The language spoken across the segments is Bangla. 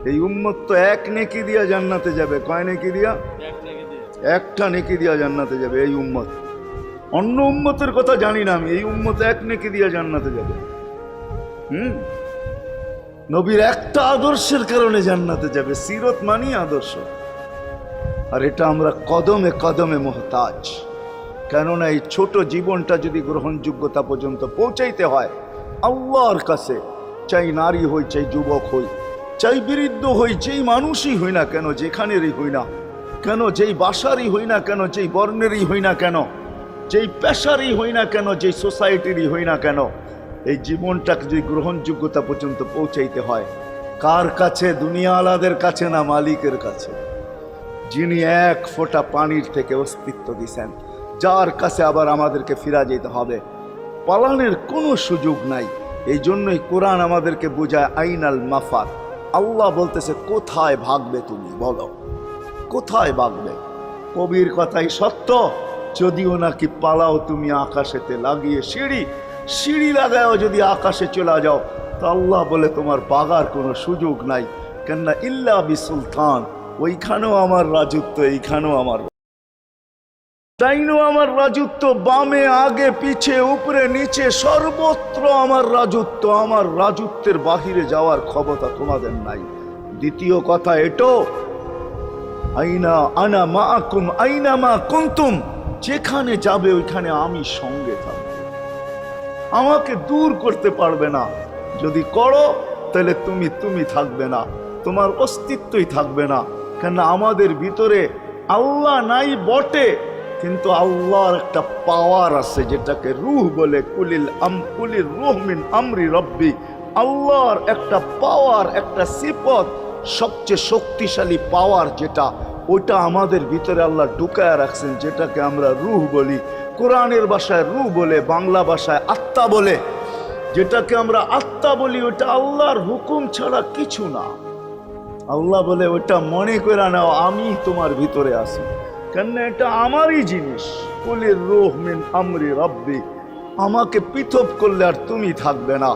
এই উম্মত তো এক নেকি দিয়া জান্নাতে যাবে। কয় নেকি দিয়া? একটা নেকি দিয়া জান্নাতে যাবে এই উম্মত। অন্য উম্মতের কথা জানি না আমি, এই উম্মত এক নেকি দিয়া জান্নাতে যাবে। নবীর একটা আদর্শের কারণে জান্নাতে যাবে। সিরত মানি আদর্শ। আর এটা আমরা কদমে কদমে মুহতাজ। কেননা এই ছোট জীবনটা যদি গ্রহণযোগ্যতা পর্যন্ত পৌঁছাইতে হয় আল্লাহর কাছে, চাই নারী হই, চাই যুবক হই, চাই বৃদ্ধ হই, যেই মানুষই হই না কেন, যেখানেরই হই না কেন, যেই বাসারই হই না কেন, যেই বর্ণেরই হই না কেন, যেই পেশারই হই না কেন, যেই সোসাইটিরই হই না কেন, এই জীবনটাকে যদি গ্রহণযোগ্যতা পর্যন্ত পৌঁছাইতে হয় কার কাছে? দুনিয়া আলাদের কাছে না, মালিকের কাছে, যিনি এক ফোঁটা পানির থেকে অস্তিত্ব দিছেন, যার কাছে আবার আমাদেরকে ফিরা যেতে হবে। পালানের কোনো সুযোগ নাই। এই জন্যই কোরআন আমাদেরকে বোঝায় আইনাল মাফার। আল্লাহ বলতেছে কোথায় ভাগবে তুমি, বলো কোথায় ভাগবে? কবির কথাই সত্য, যদিও নাকি পালাও তুমি আকাশেতে লাগিয়ে সিঁড়ি, সিঁড়ি লাগাও যদি আকাশে চলে যাও, তো আল্লাহ বলে তোমার পাগার কোনো সুযোগ নাই। কেননা ইল্লা বি সুলতান, ওইখানেও আমার রাজত্ব, এইখানেও আমার, তাইনো আমার রাজত্ব, বামে আগে পিছে উপরে নিচে সর্বত্র আমার রাজত্ব। আমার রাজত্বের বাহিরে যাওয়ার ক্ষমতা তোমাদের নাই। দ্বিতীয় কথা এটো, আইনা আনা মাআকুম আইনা মা কুনতুম, যেখানে যাবে ওইখানে আমি সঙ্গে থাকবো। আমাকে দূর করতে পারবে না। যদি করো তাহলে তুমি থাকবে না, তোমার অস্তিত্বই থাকবে না। কেন আমাদের ভিতরে আল্লাহ নাই বটে, কিন্তু আল্লাহর একটা পাওয়ার আছে যেটাকে রূহ বলে। কুলির রূহ মিন আমরি রব্বি। আল্লাহর একটা পাওয়ার, একটা সিফত, সবচেয়ে শক্তিশালী পাওয়ার যেটা, ওটা আমাদের ভিতরে আল্লাহ ঢুকায় রাখছেন, যেটাকে আমরা রূহ বলি। কোরআনের ভাষায় রূহ বলে, বাংলা ভাষায় আত্মা বলে। যেটাকে আমরা আত্মা বলি ওটা আল্লাহর হুকুম ছাড়া কিছু না। আল্লাহ বলে ওটা মনে করে নাও আমি তোমার ভিতরে আছি, কেন এটা আমারই জিনিস। কুলির রূহ মিন আমরি রব্বি। আমাকে পৃথক করলে আর তুমি থাকবে না।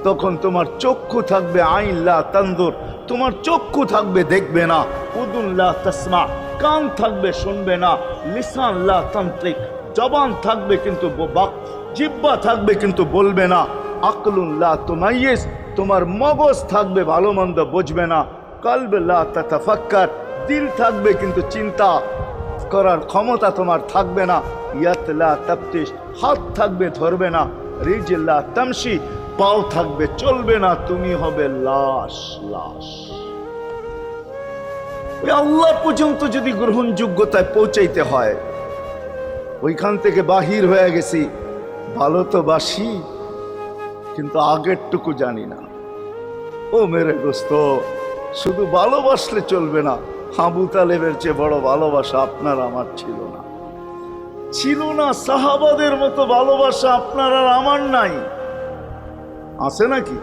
তখন তোমার চক্ষু থাকবে আইন লা তানজুর, তোমার চক্ষু থাকবে দেখবে না। উদুন লা তাসমা, কান থাকবে শুনবে না। লিসান লা তান্ত্রিক, জবান থাকবে কিন্তু জিহ্বা থাকবে কিন্তু বলবে না। আকলুন লা তুমাইয়িজ, তোমার মগজ থাকবে ভালো মন্দ বুঝবে না। কলব লা তাতাফাক্কার, দিল থাকবে কিন্তু চিন্তা করার ক্ষমতা তোমার থাকবে না। ইয়াত লা তাফতিশ, হাত থাকবে ধরবে না। রিজল লা তামশি, পাও থাকবে চলবে না। তুমি হবে লাশ। লাশ। ওই আল্লাহ পর্যন্ত যদি গ্রহণযোগ্যতায় পৌঁছাইতে হয়, ওইখান থেকে বাহির হয়ে গেছি। ভালো তো বাসি, কিন্তু আগেরটুকু জানি না। ও মেরে দোস্ত, শুধু ভালোবাসলে চলবে না। আবু তালেবের চেয়ে বড় ভালোবাসা আপনার আমার ছিল না, ছিল না। সাহাবাদের মতো ভালোবাসা আপনার আর আমার নাই। আছে নাকি?